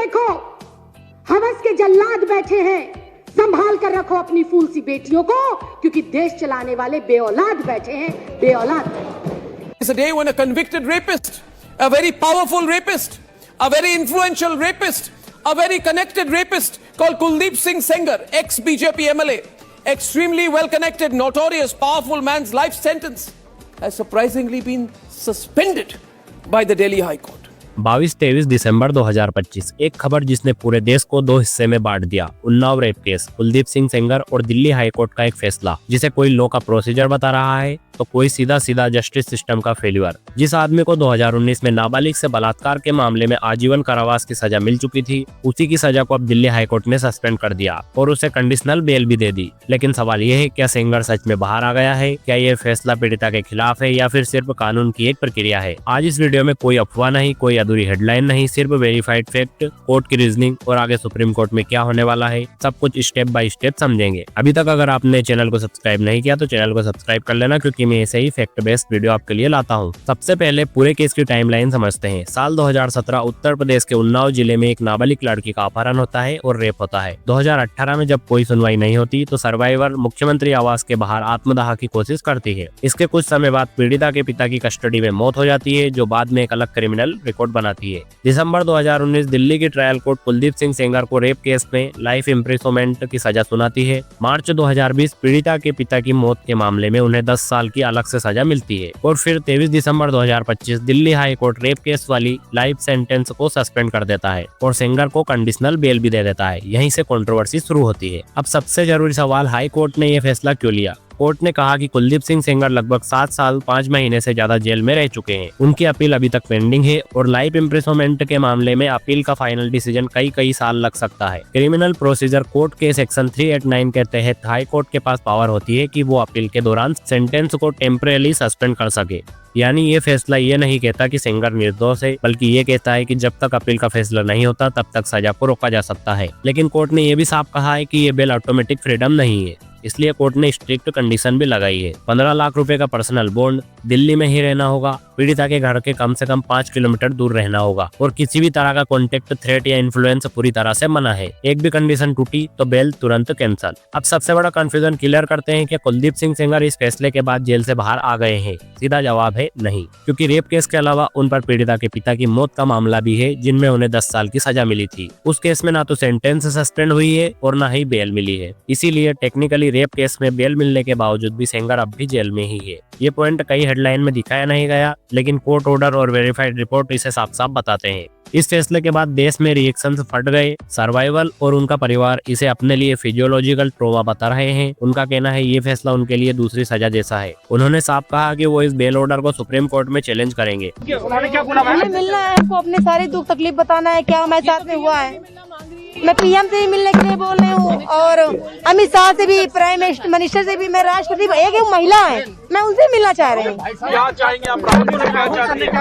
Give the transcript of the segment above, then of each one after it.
देखो, हवस के जल्लाद बैठे हैं, संभाल कर रखो अपनी फूल सी बेटियों को, क्योंकि देश चलाने वाले बेऔलाद बैठे हैं, बेऔलाद। It's a day when a convicted rapist, a very powerful rapist, a very influential rapist, a very connected rapist called Kuldeep Singh Sengar, ex-BJP MLA, extremely well-connected, notorious, powerful man's life sentence has surprisingly been suspended by the Delhi High Court. 22-23 दिसंबर 2025 एक खबर जिसने पूरे देश को दो हिस्से में बांट दिया। उन्नाव रेप केस, कुलदीप सिंह सेंगर और दिल्ली हाई कोर्ट का एक फैसला जिसे कोई लॉ का प्रोसीजर बता रहा है तो कोई सीधा सीधा जस्टिस सिस्टम का फेल्यूर। जिस आदमी को 2019 में नाबालिग से बलात्कार के मामले में आजीवन कारावास की सजा मिल चुकी थी, उसी की सजा को अब दिल्ली हाई कोर्ट ने सस्पेंड कर दिया और उसे कंडीशनल बेल भी दे दी। लेकिन सवाल यह है, क्या सेंगर सच में बाहर आ गया है? क्या ये फैसला पीड़िता के खिलाफ है या फिर सिर्फ कानून की एक प्रक्रिया है? आज इस वीडियो में कोई अफवाह नहीं, कोई अधूरी हेडलाइन नहीं, सिर्फ वेरीफाइड फैक्ट, कोर्ट की रीजनिंग और आगे सुप्रीम कोर्ट में क्या होने वाला है, सब कुछ स्टेप बाय स्टेप समझेंगे। अभी तक अगर आपने चैनल को सब्सक्राइब नहीं किया तो चैनल को सब्सक्राइब कर लेना, क्योंकि मैं ऐसे ही फैक्ट बेस्ड वीडियो आपके लिए लाता हूं। सबसे पहले पूरे केस की टाइमलाइन समझते हैं। साल 2017 उत्तर प्रदेश के उन्नाव जिले में एक नाबालिग लड़की का अपहरण होता है और रेप होता है। 2018 में जब कोई सुनवाई नहीं होती तो सर्वाइवर मुख्यमंत्री आवास के बाहर आत्मदाह की कोशिश करती है। इसके कुछ समय बाद पीड़िता के पिता की कस्टडी में मौत हो जाती है, जो बाद में एक अलग क्रिमिनल रिकॉर्ड बनाती है। दिसंबर 2019 दिल्ली की ट्रायल कोर्ट कुलदीप सिंह सेंगर को रेप केस में लाइफ इम्प्रिजनमेंट की सजा सुनाती है। मार्च 2020 पीड़िता के पिता की मौत के मामले में उन्हें 10 साल की अलग से सजा मिलती है और फिर 23 दिसंबर 2025 Delhi high court rape case वाली लाइफ सेंटेंस को सस्पेंड कर देता है और सेंगर को कंडीशनल बेल भी दे देता है। यहीं से कंट्रोवर्सी शुरू होती है। अब सबसे जरूरी सवाल, हाई कोर्ट ने यह फैसला क्यों लिया? कोर्ट ने कहा कि कुलदीप सिंह सेंगर लगभग 7 साल 5 महीने से ज्यादा जेल में रह चुके हैं। उनकी अपील अभी तक पेंडिंग है और लाइफ इम्प्रिजनमेंट के मामले में अपील का फाइनल डिसीजन कई साल लग सकता है। क्रिमिनल प्रोसीजर कोड के सेक्शन 389 के तहत हाई कोर्ट के पास पावर होती है कि वो अपील के दौरान सेंटेंस को टेम्परेली सस्पेंड कर सके। यानी ये फैसला ये नहीं कहता कि सेंगर निर्दोष है, बल्कि ये कहता है कि जब तक अपील का फैसला नहीं होता तब तक सजा को रोका जा सकता है। लेकिन कोर्ट ने ये भी साफ कहा है कि ये बेल ऑटोमेटिक फ्रीडम नहीं है, इसलिए कोर्ट ने स्ट्रिक्ट कंडीशन भी लगाई है। 15 लाख रुपए का पर्सनल बॉन्ड, दिल्ली में ही रहना होगा, पीड़िता के घर के कम से कम 5 किलोमीटर दूर रहना होगा और किसी भी तरह का कॉन्टेक्ट, थ्रेट या इन्फ्लुएंस पूरी तरह से मना है। एक भी कंडीशन टूटी तो बेल तुरंत कैंसल। अब सबसे बड़ा कंफ्यूजन क्लियर करते हैं कि कुलदीप सिंह सेंगर इस फैसले के बाद जेल से बाहर आ गए हैं। सीधा जवाब है नहीं, क्योंकि रेप केस के अलावा उन पर पीड़िता के पिता की मौत का मामला भी है, जिनमें उन्हें 10 साल की सजा मिली थी। उस केस में ना तो सेंटेंस सस्पेंड हुई है और ना ही बेल मिली है। इसीलिए टेक्निकली रेप केस में बेल मिलने के बावजूद भी सेंगर अब भी जेल में ही है। ये पॉइंट कई हेडलाइन में दिखाया नहीं गया, लेकिन कोर्ट ऑर्डर और वेरीफाइड रिपोर्ट इसे साफ साफ बताते हैं। इस फैसले के बाद देश में रिएक्शंस फट गए। सर्वाइवल और उनका परिवार इसे अपने लिए फिजियोलॉजिकल ट्रॉमा बता रहे हैं। उनका कहना है ये फैसला उनके लिए दूसरी सजा जैसा है। उन्होंने साफ कहा कि वो इस बेल ऑर्डर को सुप्रीम कोर्ट में चैलेंज करेंगे। मिलना है, हमको अपने सारी दुख तकलीफ बताना है, क्या हमारे साथ में हुआ है। मैं पीएम से भी मिलने के लिए बोल रही हूँ और अमित शाह से भी, प्राइम मिनिस्टर से भी, मैं राष्ट्रपति, एक महिला है, मैं उनसे मिलना चाह रही हूँ।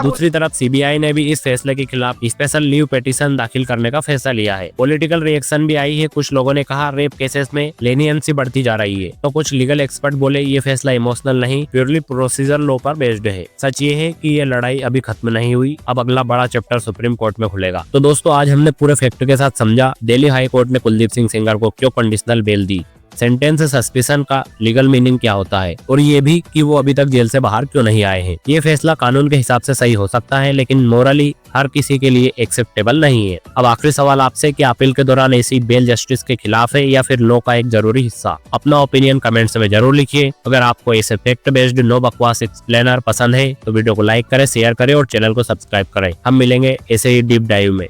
दूसरी तरफ सीबीआई ने भी इस फैसले के खिलाफ स्पेशल लीव पिटीशन दाखिल करने का फैसला लिया है। पॉलिटिकल रिएक्शन भी आई है। कुछ लोगों ने कहा रेप केसेस में लेनियंसी बढ़ती जा रही है, तो कुछ लीगल एक्सपर्ट बोले ये फैसला इमोशनल नहीं, प्योरली प्रोसीजर लॉ पर बेस्ड है। सच ये है कि ये लड़ाई अभी खत्म नहीं हुई, अब अगला बड़ा चैप्टर सुप्रीम कोर्ट में खुलेगा। तो दोस्तों, आज हमने पूरे फैक्ट के साथ समझा दिल्ली हाई कोर्ट ने कुलदीप सिंह सेंगर को क्यों कंडीशनल बेल दी, सेंटेंस सस्पेंशन का लीगल मीनिंग क्या होता है, और ये भी कि वो अभी तक जेल से बाहर क्यों नहीं आए हैं। ये फैसला कानून के हिसाब से सही हो सकता है, लेकिन मोरली हर किसी के लिए एक्सेप्टेबल नहीं है। अब आखिरी सवाल आपसे कि अपील के दौरान ऐसी बेल जस्टिस के खिलाफ है या फिर लॉ का एक जरूरी हिस्सा? अपना ओपिनियन कमेंट्स में जरूर लिखिए। अगर आपको ऐसे फैक्ट बेस्ड नो बकवास एक्सप्लेनर पसंद है तो वीडियो को लाइक करें, शेयर करें और चैनल को सब्सक्राइब करें। हम मिलेंगे ऐसे ही डीप डाइव में।